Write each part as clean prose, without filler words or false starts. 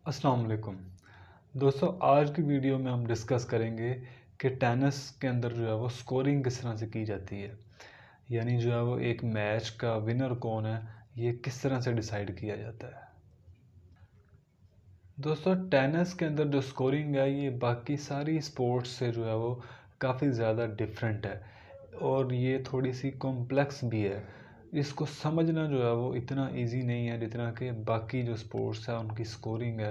अस्सलाम वालेकुम दोस्तों। आज की वीडियो में हम डिस्कस करेंगे कि टेनिस के अंदर जो है वो स्कोरिंग किस तरह से की जाती है, यानी जो है वो एक मैच का विनर कौन है ये किस तरह से डिसाइड किया जाता है। दोस्तों, टेनिस के अंदर जो स्कोरिंग है ये बाकी सारी स्पोर्ट्स से जो है वो काफ़ी ज़्यादा डिफरेंट है और ये थोड़ी सी कॉम्प्लेक्स भी है। इसको समझना जो है वो इतना इजी नहीं है जितना कि बाकी जो स्पोर्ट्स है उनकी स्कोरिंग है,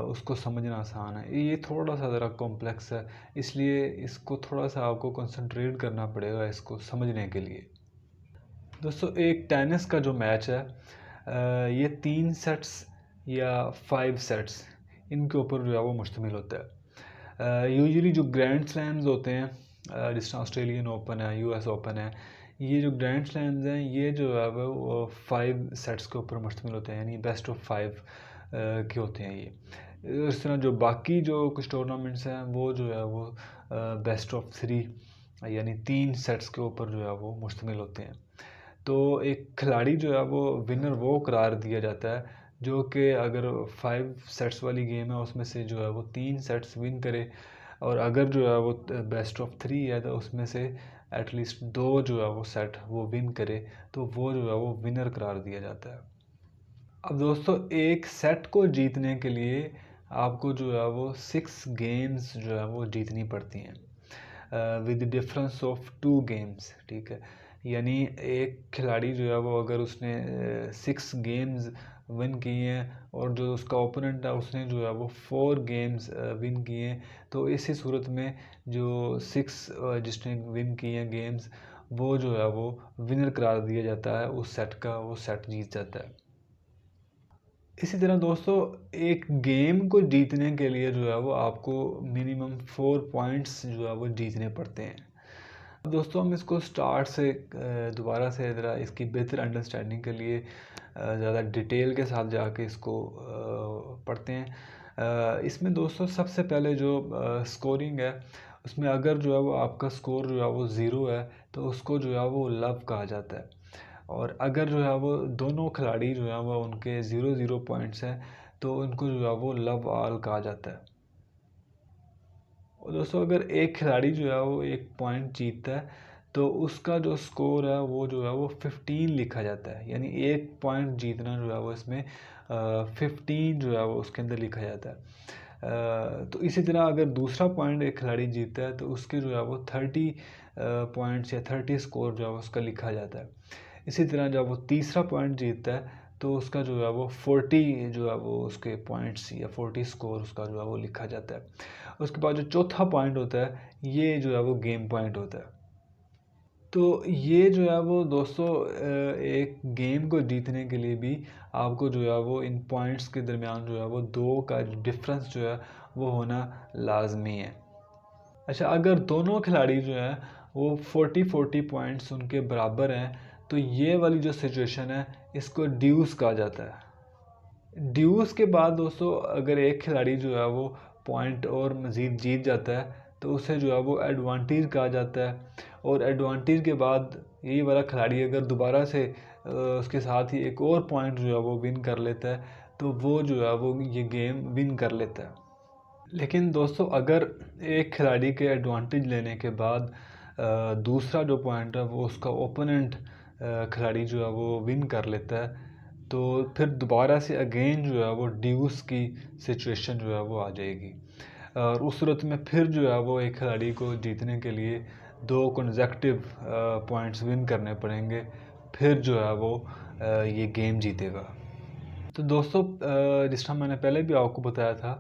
उसको समझना आसान है। ये थोड़ा सा ज़रा कॉम्प्लेक्स है, इसलिए इसको थोड़ा सा आपको कंसंट्रेट करना पड़ेगा इसको समझने के लिए। दोस्तों, एक टेनिस का जो मैच है ये 3 सेट्स या 5 सेट्स इनके ऊपर जो है वो मुश्तमिल होता है। यूजुअली जो ग्रैंड स्लैम्स होते हैं, जिस तरह ऑस्ट्रेलियन ओपन है, यूएस ओपन है, ये जो ग्रैंड स्लैम्स हैं ये जो है वो 5 सेट्स के ऊपर मुश्तमिल होते हैं, यानी बेस्ट ऑफ 5 के होते हैं ये। इस तरह जो बाकी जो कुछ टूर्नामेंट्स हैं वो जो है वो बेस्ट ऑफ 3 यानी 3 सेट्स के ऊपर जो है वो मुश्तमिल होते हैं। तो एक खिलाड़ी जो है वो विनर वो करार दिया जाता है जो कि अगर 5 सेट्स वाली गेम है उसमें से जो है वो 3 सेट्स विन करे, और अगर जो है वो बेस्ट ऑफ 3 है तो उसमें से एटलीस्ट 2 जो है वो सेट वो विन करे, तो वो जो है वो विनर करार दिया जाता है। अब दोस्तों, एक सेट को जीतने के लिए आपको जो है वो 6 गेम्स जो है वो जीतनी पड़ती हैं विद डिफरेंस ऑफ 2 गेम्स। ठीक है, यानी एक खिलाड़ी जो है वो अगर उसने 6 गेम्स विन किए हैं और जो उसका ओपोनेंट है उसने जो है वो 4 गेम्स विन किए हैं, तो इसी सूरत में जो 6 जिसने विन किए हैं गेम्स वो जो है वो विनर करार दिया जाता है, उस सेट का वो सेट जीत जाता है। इसी तरह दोस्तों, एक गेम को जीतने के लिए जो है वो आपको मिनिमम 4 पॉइंट्स जो है वो जीतने पड़ते हैं। अब दोस्तों, हम इसको स्टार्ट से दोबारा से ज़रा इसकी बेहतर अंडरस्टैंडिंग के लिए ज़्यादा डिटेल के साथ जाके इसको पढ़ते हैं। इसमें दोस्तों सबसे पहले जो स्कोरिंग है उसमें अगर जो है वो आपका स्कोर जो है वो ज़ीरो है तो उसको जो है वो लव कहा जाता है, और अगर जो है वो दोनों खिलाड़ी जो है वो उनके 0-0 पॉइंट्स हैं तो उनको जो है वो लव ऑल कहा जाता है। और दोस्तों, अगर एक खिलाड़ी जो है वो एक पॉइंट जीतता है तो उसका जो स्कोर है वो जो है वो 15 लिखा जाता है, यानी एक पॉइंट जीतना जो है वो इसमें 15 जो है वो उसके अंदर लिखा जाता है। तो इसी तरह अगर दूसरा पॉइंट एक खिलाड़ी जीतता है तो उसके जो है वो 30 पॉइंट्स या 30 स्कोर जो है उसका लिखा जाता है। इसी तरह जब वो तीसरा पॉइंट जीतता है तो उसका जो है वो 40 जो है वो उसके पॉइंट्स या 40 स्कोर उसका जो है वो लिखा जाता है। उसके बाद जो चौथा पॉइंट होता है ये जो है वो गेम पॉइंट होता है। तो ये जो है वो दोस्तों एक गेम को जीतने के लिए भी आपको जो है वो इन पॉइंट्स के दरमियान जो है वो 2 का डिफरेंस जो है वो होना लाजमी है। अच्छा, अगर दोनों खिलाड़ी जो हैं वो 40-40 पॉइंट्स उनके बराबर हैं तो ये वाली जो सिचुएशन है इसको ड्यूस कहा जाता है। ड्यूस के बाद दोस्तों अगर एक खिलाड़ी जो है वो पॉइंट और मज़ीद जीत जाता है तो उसे जो है वो एडवांटेज कहा जाता है, और एडवांटेज के बाद यही वाला खिलाड़ी अगर दोबारा से उसके साथ ही एक और पॉइंट जो है वो विन कर लेता है तो वो जो है वो ये गेम विन कर लेता है। लेकिन दोस्तों, अगर एक खिलाड़ी के एडवांटेज लेने के बाद दूसरा जो पॉइंट है वो उसका ओपोनेंट खिलाड़ी जो है वो विन कर लेता है तो फिर दोबारा से अगेन जो है वो ड्यूस की सिचुएशन जो है वो आ जाएगी, और उस सूरत में फिर जो है वो एक खिलाड़ी को जीतने के लिए 2 कंसेक्यूटिव पॉइंट्स विन करने पड़ेंगे, फिर जो है वो ये गेम जीतेगा। तो दोस्तों, जिस तरह मैंने पहले भी आपको बताया था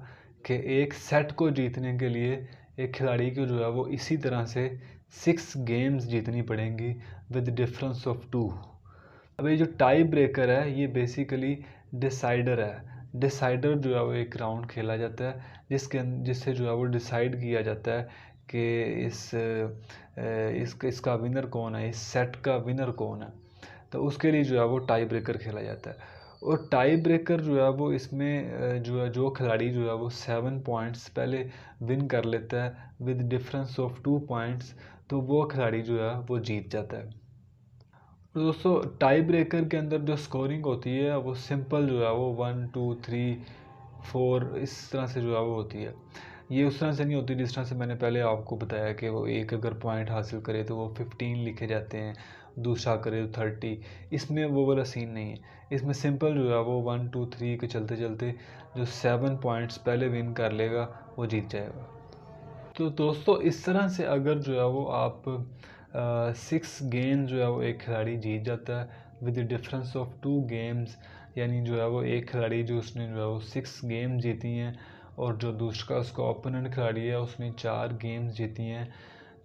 कि एक सेट को जीतने के लिए एक खिलाड़ी को जो है वो इसी तरह से 6 गेम्स जीतनी पड़ेंगी विद डिफरेंस ऑफ 2। अब ये जो टाई ब्रेकर है ये बेसिकली डिसाइडर है। डिसाइडर जो है वो एक राउंड खेला जाता है जिससे जो है वो डिसाइड किया जाता है कि इसका विनर कौन है, इस सेट का विनर कौन है। तो उसके लिए जो है वो टाई ब्रेकर खेला जाता है, और टाई ब्रेकर जो है वो इसमें जो खिलाड़ी जो है वो 7 पॉइंट्स पहले विन कर लेता है विद डिफरेंस ऑफ 2 पॉइंट्स, तो वो खिलाड़ी जो है वो जीत जाता है। तो दोस्तों, टाई ब्रेकर के अंदर जो स्कोरिंग होती है वो सिंपल जो है वो 1 2 3 4 इस तरह से जो है वो होती है। ये उस तरह से नहीं होती जिस तरह से मैंने पहले आपको बताया कि वो एक अगर पॉइंट हासिल करे तो वो 15 लिखे जाते हैं, दूसरा करे तो 30। इसमें वो वाला सीन नहीं है। इसमें सिंपल जो है वो 1 2 3 के चलते चलते जो 7 पॉइंट्स पहले विन कर लेगा वो जीत जाएगा। तो दोस्तों इस तरह से अगर जो है वो आप 6 गेम जो है वो एक खिलाड़ी जीत जाता है with the difference of 2 games, यानी जो है वो एक खिलाड़ी जो उसने जो है वो 6 गेम जीती हैं और जो दूसरा उसका ओपोनेंट खिलाड़ी है उसने 4 गेम्स जीती हैं,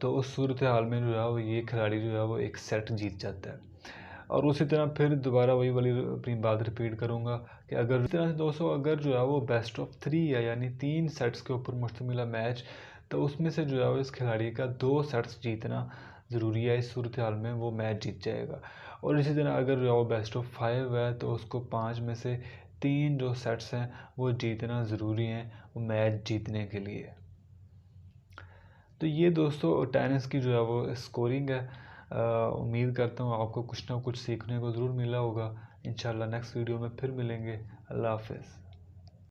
तो उस सूरत हाल में जो है वो ये खिलाड़ी जो है वो एक सेट जीत जाता है। और उसी तरह फिर दोबारा वही वाली अपनी बात रिपीट करूँगा कि अगर इस तरह से दोस्तों अगर जो है वो बेस्ट ऑफ 3 है, यानी 3 सेट्स के ऊपर मुश्तमिल है मैच, तो उसमें से जो है वो इस खिलाड़ी का 2 सेट्स जीतना ज़रूरी है। इस सूरत हाल में वो मैच जीत जाएगा। और इसी तरह अगर जो है वो बेस्ट ऑफ 5 है तो उसको 5 में से 3 जो सेट्स हैं वो जीतना ज़रूरी हैं वो मैच जीतने के लिए। तो ये दोस्तों टेनिस की जो है वो स्कोरिंग है। उम्मीद करता हूँ आपको कुछ ना कुछ सीखने को ज़रूर मिला होगा। इंशाल्लाह नेक्स्ट वीडियो में फिर मिलेंगे। अल्लाह हाफ़िज़।